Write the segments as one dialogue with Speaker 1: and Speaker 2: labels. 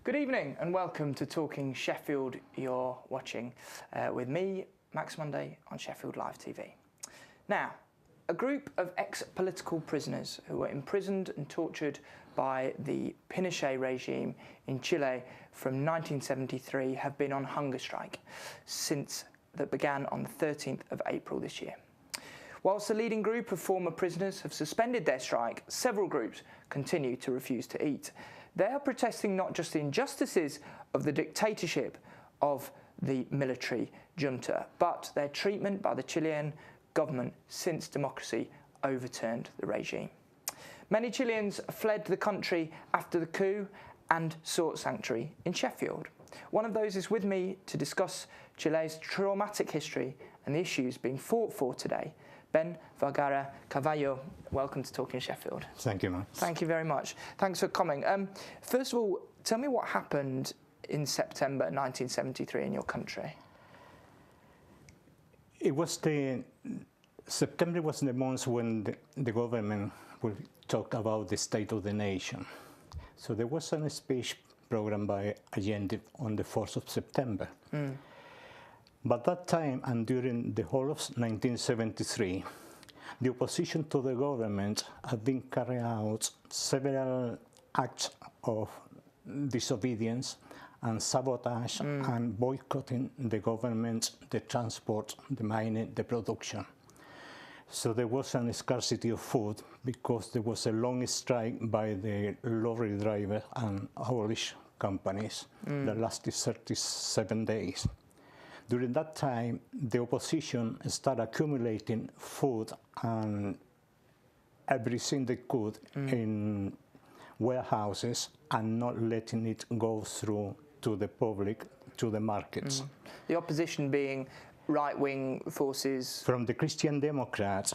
Speaker 1: Good evening and welcome to Talking Sheffield. You're watching with me, Max Munday, on Sheffield Live TV. Now, a group of ex-political prisoners who were imprisoned and tortured by the Pinochet regime in Chile from 1973 have been on hunger strike since that began on the 13th of April this year. Whilst the leading group of former prisoners have suspended their strike, several groups continue to refuse to eat. They are protesting not just the injustices of the dictatorship of the military junta, but their treatment by the Chilean government since democracy overturned the regime. Many Chileans fled the country after the coup and sought sanctuary in Sheffield. One of those is with me to discuss Chile's traumatic history and the issues being fought for today. Ben Vergara-Carvallo, welcome to Talking Sheffield.
Speaker 2: Thank you, Max.
Speaker 1: Thank you very much. Thanks for coming. First of all, tell me what happened in September 1973 in your country.
Speaker 2: September was the month when the government will talk about the state of the nation. So there was a speech program by Allende on the 4th of September. But that time and during the whole of 1973, the opposition to the government had been carrying out several acts of disobedience and sabotage and boycotting the government, the transport, the mining, the production. So there was a scarcity of food because there was a long strike by the lorry driver and haulage companies that lasted 37 days. During that time, the opposition started accumulating food and everything they could in warehouses and not letting it go through to the public, to the markets.
Speaker 1: The opposition being right-wing forces?
Speaker 2: From the Christian Democrats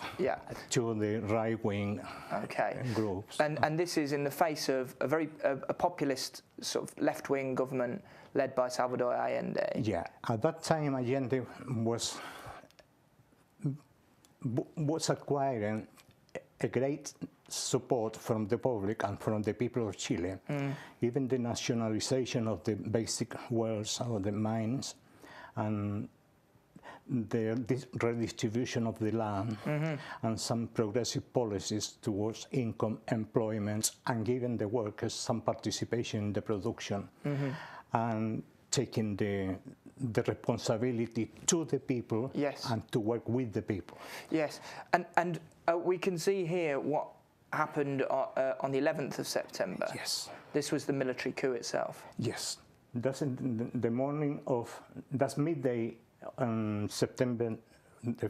Speaker 2: to the right-wing groups.
Speaker 1: And this is in the face of a populist sort of left-wing government led by Salvador Allende.
Speaker 2: Yeah, at that time Allende was acquiring a great support from the public and from the people of Chile. Even the nationalization of the basic wells or the mines and the redistribution of the land and some progressive policies towards income, employment, and giving the workers some participation in the production and taking the responsibility to the people and to work with the people.
Speaker 1: Yes, and we can see here what happened on the 11th of September.
Speaker 2: Yes.
Speaker 1: This was the military coup itself.
Speaker 2: Yes, that's in the morning of, that's midday on September, the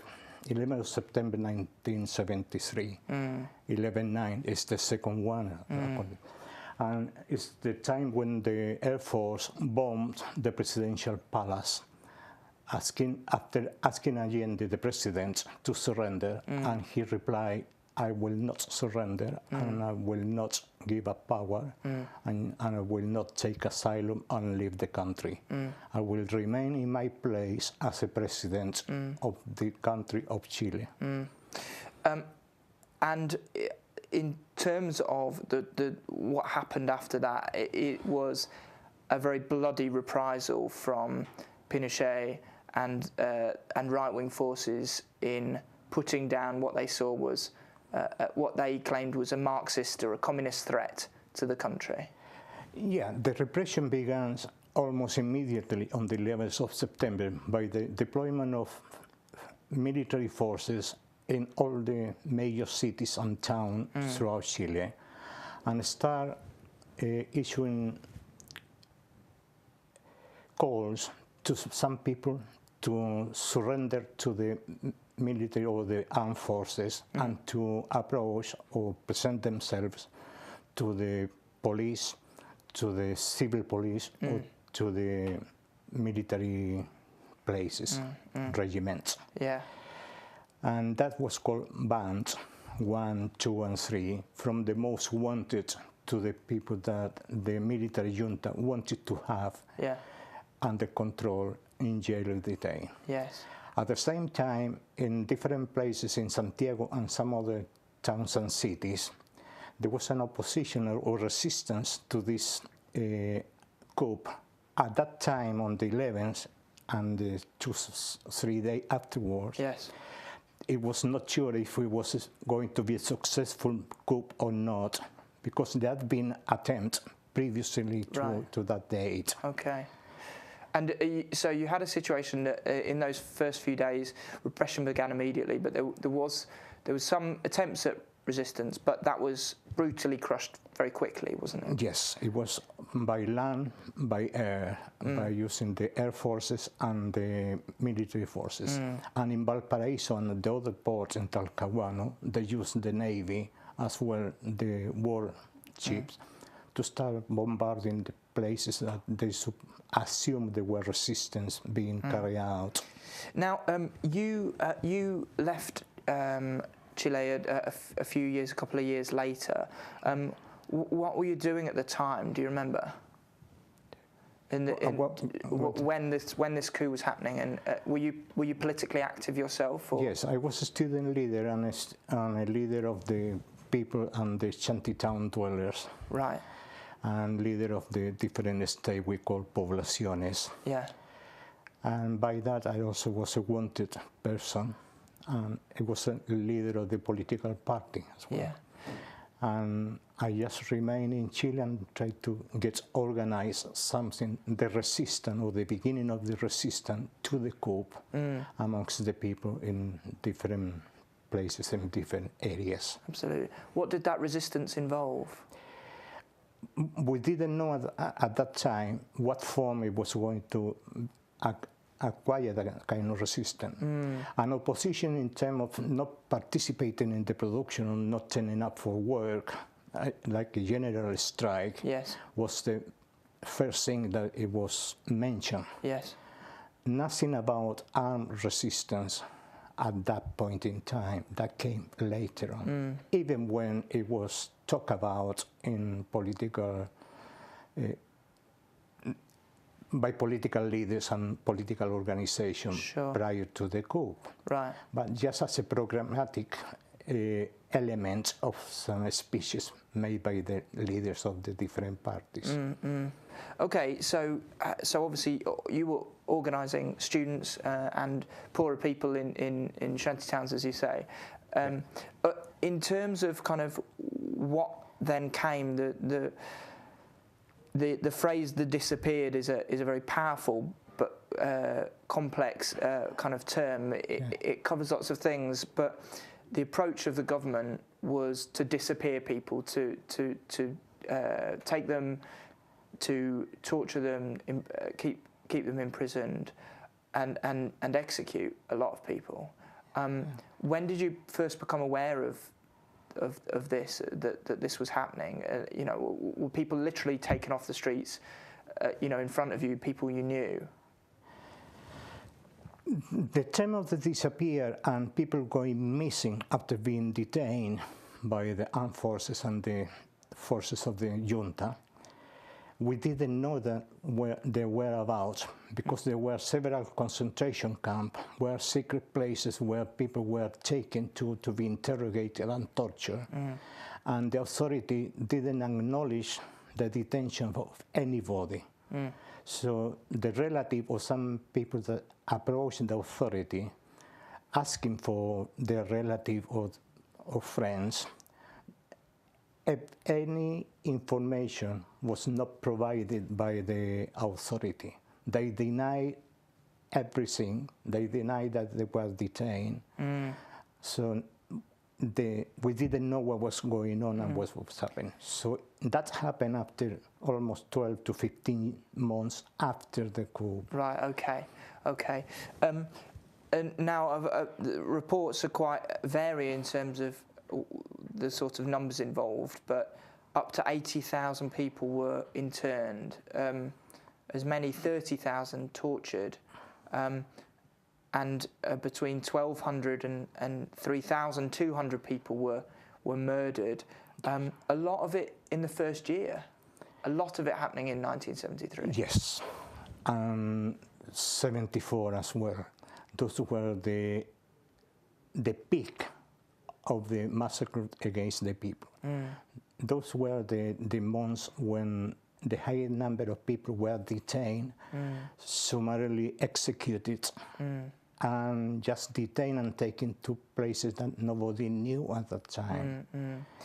Speaker 2: 11th of September 1973. 11/9 is the second one. And it's the time when the Air Force bombed the presidential palace, after asking Allende, the president, to surrender, and he replied, I will not surrender, and I will not give up power, and I will not take asylum and leave the country. I will remain in my place as a president of the country of Chile.
Speaker 1: And in terms of what happened after that, it was a very bloody reprisal from Pinochet and right-wing forces in putting down what they saw was what they claimed was a Marxist or a communist threat to the country.
Speaker 2: Yeah, the repression began almost immediately on the 11th of September by the deployment of military forces in all the major cities and towns throughout Chile, and start issuing calls to some people to surrender to the military or the armed forces and to approach or present themselves to the police, to the civil police, or to the military places, regiments.
Speaker 1: Yeah.
Speaker 2: And that was called Band 1, 2, and 3, from the most wanted to the people that the military junta wanted to have under control in jail or detain.
Speaker 1: Yes.
Speaker 2: At the same time, in different places in Santiago and some other towns and cities, there was an opposition or resistance to this coup at that time on the 11th and 2-3 days afterwards,
Speaker 1: yes,
Speaker 2: it was not sure if it was going to be a successful coup or not, because there had been attempts previously to that date.
Speaker 1: Okay. And so you had a situation that in those first few days, repression began immediately, but there was some attempts at resistance, but that was brutally crushed very quickly, wasn't it?
Speaker 2: Yes, it was by land, by air, by using the air forces and the military forces. And in Valparaiso and the other ports in Talcahuano, they used the Navy as well, the war ships, to start bombarding the places that they assumed there were resistance being carried out. Now,
Speaker 1: you left Chile a couple of years later. What were you doing at the time? Do you remember? When this coup was happening, and were you politically active yourself? Or?
Speaker 2: Yes, I was a student leader and a leader of the people and the shantytown dwellers.
Speaker 1: Right.
Speaker 2: And leader of the different states we call poblaciones.
Speaker 1: Yeah.
Speaker 2: And by that, I also was a wanted person. And I was a leader of the political party as well.
Speaker 1: Yeah.
Speaker 2: And I just remained in Chile and tried to get organized something, the resistance or the beginning of the resistance to the coup amongst the people in different places and different areas.
Speaker 1: Absolutely. What did that resistance involve?
Speaker 2: We didn't know at that time what form it was going to acquire that kind of resistance. An opposition in terms of not participating in the production or not turning up for work, like a general strike,
Speaker 1: yes,
Speaker 2: was the first thing that it was mentioned.
Speaker 1: Yes.
Speaker 2: Nothing about armed resistance at that point in time. That came later on, even when it was talked about in political by political leaders and political organizations prior to the coup.
Speaker 1: Right.
Speaker 2: But just as a programmatic element of some speeches made by the leaders of the different parties.
Speaker 1: Okay, so obviously you were organising students and poorer people in shantytowns, as you say. In terms of kind of what then came, the phrase "the disappeared" is a very powerful but complex kind of term. It covers lots of things, but the approach of the government was to disappear people, to take them, to torture them, keep them imprisoned, and execute a lot of people. When did you first become aware of this, that this was happening? Were people literally taken off the streets, in front of you, people you knew?
Speaker 2: The term of the disappear and people going missing after being detained by the armed forces and the forces of the junta, we didn't know that their whereabouts, because there were several concentration camps, where secret places where people were taken to be interrogated and tortured, and the authority didn't acknowledge the detention of anybody. So the relative or some people that approached the authority asking for their relative or friends, if any information was not provided by the authority. They denied everything. They denied that they were detained. So we didn't know what was going on and what was happening. So that happened after almost 12 to 15 months after the coup.
Speaker 1: Right, okay. And now reports are quite vary in terms of the sort of numbers involved, but up to 80,000 people were interned, as many 30,000 tortured, and between 1,200 and 3,200 people were murdered. A lot of it in the first year, a lot of it happening in 1973.
Speaker 2: Yes, 74 as well. Those were the peak of the massacre against the people. Those were the months when the high number of people were detained, summarily executed, and just detained and taken to places that nobody knew at that time.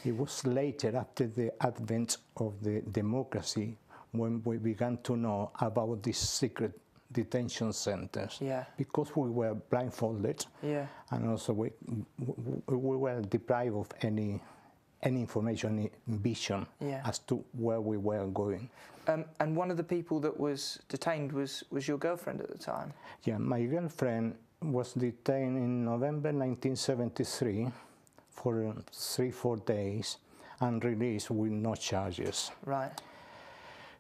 Speaker 2: It was later, after the advent of the democracy, when we began to know about these secret detention centers, because we were blindfolded, and also we were deprived of any information, any vision as to where we were going.
Speaker 1: And one of the people that was detained was your girlfriend at the time?
Speaker 2: Yeah, my girlfriend was detained in November 1973 for 3-4 days and released with no charges.
Speaker 1: Right.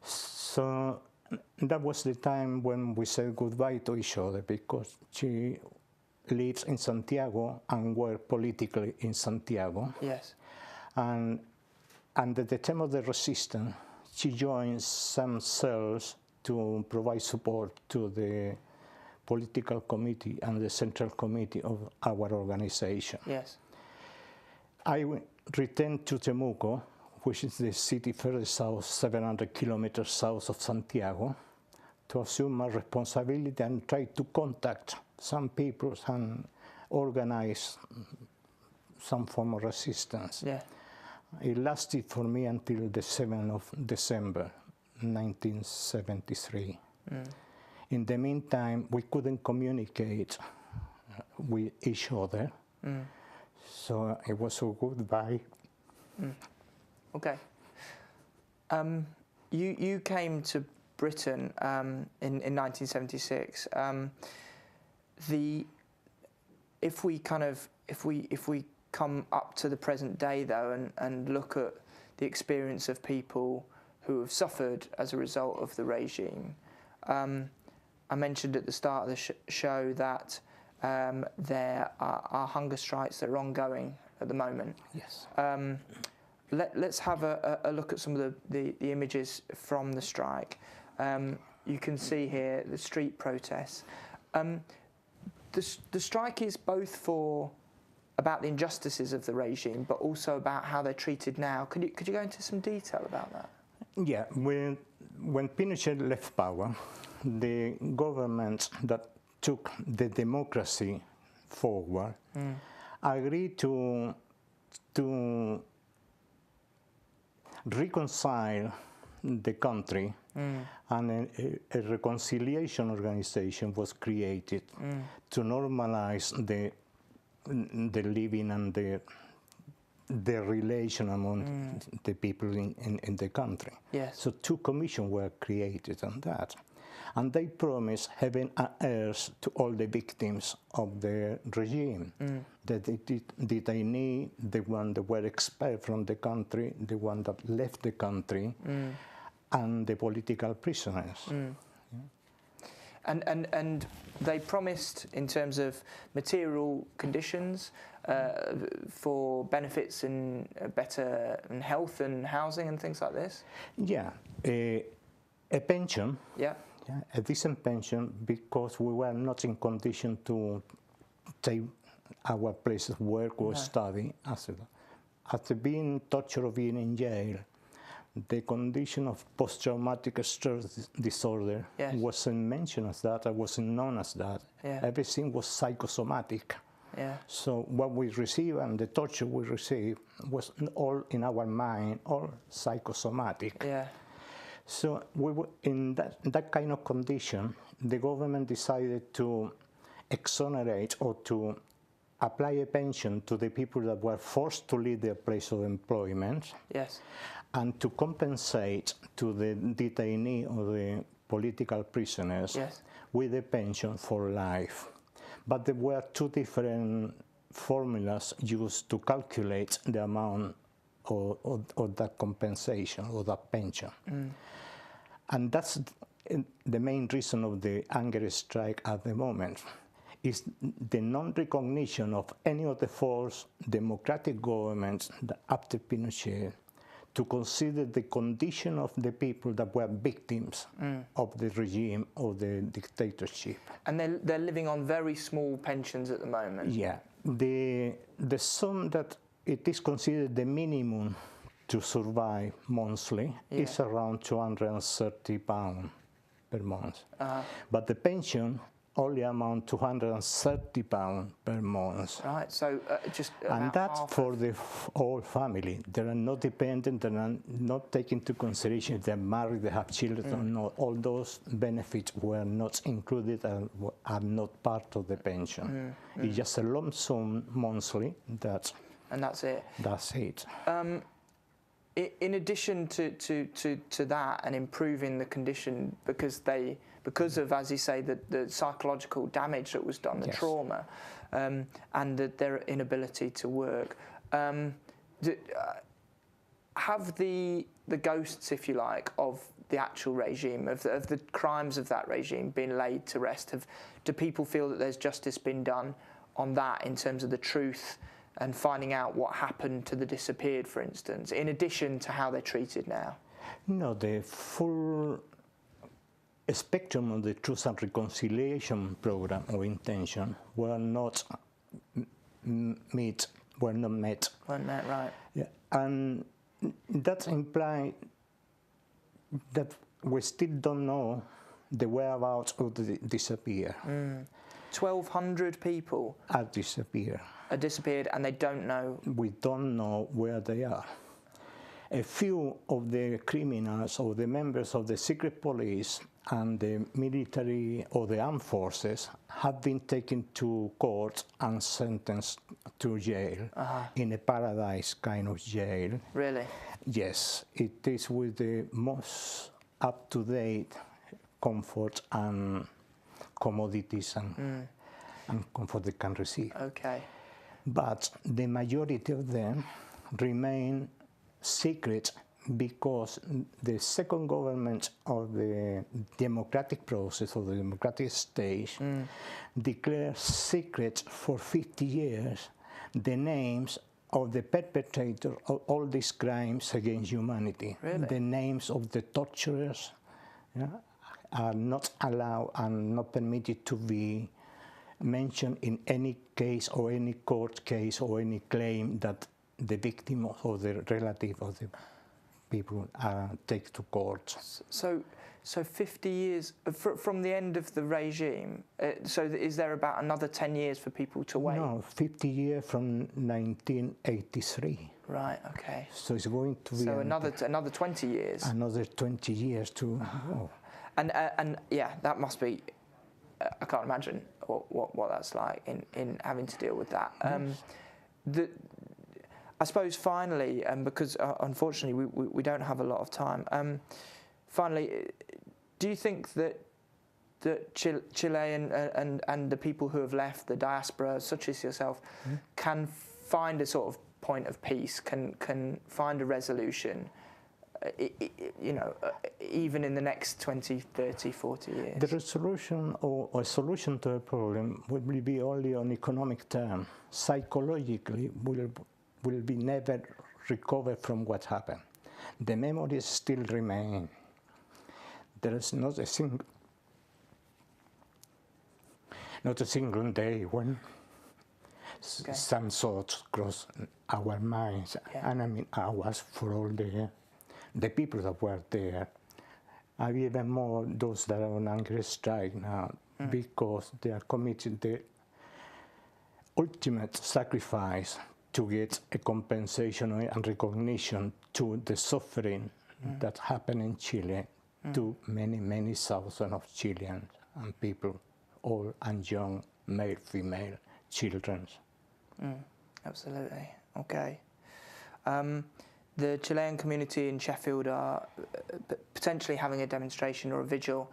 Speaker 2: So that was the time when we said goodbye to each other, because she lives in Santiago and worked politically in Santiago.
Speaker 1: Yes.
Speaker 2: And at the time of the resistance, she joined some cells to provide support to the political committee and the central committee of our organization.
Speaker 1: Yes.
Speaker 2: I returned to Temuco, which is the city further south, 700 kilometers south of Santiago, to assume my responsibility and try to contact some people and organize some form of resistance.
Speaker 1: Yeah.
Speaker 2: It lasted for me until the 7th of December, 1973. In the meantime, we couldn't communicate with each other, so it was a goodbye.
Speaker 1: Okay. You came to Britain in 1976. If we come up to the present day, though, and look at the experience of people who have suffered as a result of the regime, I mentioned at the start of the show that there are hunger strikes that are ongoing at the moment.
Speaker 2: Yes.
Speaker 1: Let's have a look at some of the images from the strike. You can see here the street protests. The strike is both about the injustices of the regime, but also about how they're treated now. Could you go into some detail about that?
Speaker 2: Yeah, when Pinochet left power, the government that took the democracy forward agreed to reconcile the country, and a reconciliation organization was created to normalize the living and the relation among the people in the country.
Speaker 1: Yes.
Speaker 2: So 2 commissions were created on that. And they promised heaven and earth to all the victims of the regime. The detainee, the one that were expelled from the country, the one that left the country, and the political prisoners.
Speaker 1: And they promised, in terms of material conditions, for benefits in better health and housing and things like this? Yeah,
Speaker 2: a pension.
Speaker 1: Yeah.
Speaker 2: Yeah, a decent pension, because we were not in condition to take our place of work or study. After being tortured or being in jail, the condition of post-traumatic stress disorder wasn't mentioned as that, I wasn't known as that. Everything was psychosomatic. So what we received and the torture we received was all in our mind, all psychosomatic. So we were in that kind of condition. The government decided to exonerate or to apply a pension to the people that were forced to leave their place of employment, and to compensate to the detainee or the political prisoners with a pension for life. But there were 2 different formulas used to calculate the amount of that compensation or that pension. And that's the main reason of the hunger strike at the moment, is the non-recognition of any of the 4 democratic governments after Pinochet to consider the condition of the people that were victims of the regime, of the dictatorship.
Speaker 1: And they're living on very small pensions at the moment?
Speaker 2: Yeah. The sum that it is considered the minimum to survive monthly is around £230 per month. But the pension only amount to £230 per month.
Speaker 1: Right, so just
Speaker 2: and that's for the whole family. They are not dependent, they are not taken into consideration if they're married, they have children or not. All those benefits were not included and are not part of the pension. It's just a lump sum monthly.
Speaker 1: And that's it.
Speaker 2: That's it.
Speaker 1: In addition to that and improving the condition, because of, as you say, the psychological damage that was done, the trauma, and their inability to work, have the ghosts, if you like, of the actual regime, of the crimes of that regime been laid to rest? Do people feel that there's justice been done on that in terms of the truth and finding out what happened to the disappeared, for instance, in addition to how they're treated now? No,
Speaker 2: the full spectrum of the Truth and Reconciliation program or intention were not met. Weren't met,
Speaker 1: right.
Speaker 2: Yeah. And that implies that we still don't know the whereabouts of the disappeared.
Speaker 1: 1,200 people
Speaker 2: are disappeared,
Speaker 1: and they don't know.
Speaker 2: We don't know where they are. A few of the criminals or the members of the secret police and the military or the armed forces have been taken to court and sentenced to jail in a paradise kind of jail.
Speaker 1: Really?
Speaker 2: Yes, it is with the most up-to-date comfort and commodities and comfort they can receive.
Speaker 1: Okay.
Speaker 2: But the majority of them remain secret because the second government of the democratic process, of the democratic stage, declared secret for 50 years the names of the perpetrators of all these crimes against humanity.
Speaker 1: Really?
Speaker 2: The names of the torturers are not allowed and not permitted to be mentioned in any case or any court case or any claim that the victim or the relative of the people take to court.
Speaker 1: So 50 years from the end of the regime, so is there about another 10 years for people to wait?
Speaker 2: No, 50 years from 1983.
Speaker 1: Right, okay.
Speaker 2: So it's going to be...
Speaker 1: So another 20 years.
Speaker 2: Another 20 years to...
Speaker 1: And yeah, that must be... I can't imagine what that's like in having to deal with that. I suppose finally, because unfortunately we don't have a lot of time, finally, do you think that Chile and the people who have left, the diaspora, such as yourself, can find a sort of point of peace, can find a resolution, even in the next 20, 30, 40 years?
Speaker 2: The resolution or a solution to a problem will be only on economic terms. Psychologically, will be never recovered from what happened. The memories still remain. There is not a single day when some thoughts cross our minds, and I mean ours for all the people that were there. And even more those that are on hunger strike now, because they are committing the ultimate sacrifice to get a compensation and recognition to the suffering that happened in Chile to many, many thousands of Chileans and people, old and young, male, female, children.
Speaker 1: Absolutely. Okay. The Chilean community in Sheffield are potentially having a demonstration or a vigil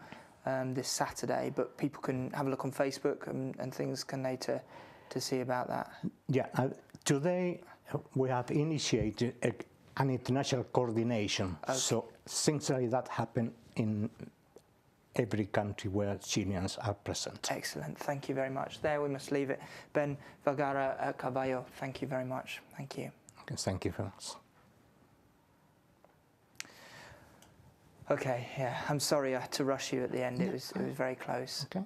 Speaker 1: this Saturday, but people can have a look on Facebook and things, can they, to see about that? Yeah.
Speaker 2: Today, we have initiated an international coordination. Okay. So things like that happen in every country where Chileans are present.
Speaker 1: Excellent. Thank you very much. There we must leave it. Ben Vergara-Carvallo, thank you very much. Thank you.
Speaker 2: Okay, thank you very much.
Speaker 1: Okay, yeah, I'm sorry I had to rush you at the end. It was very close.
Speaker 2: Okay.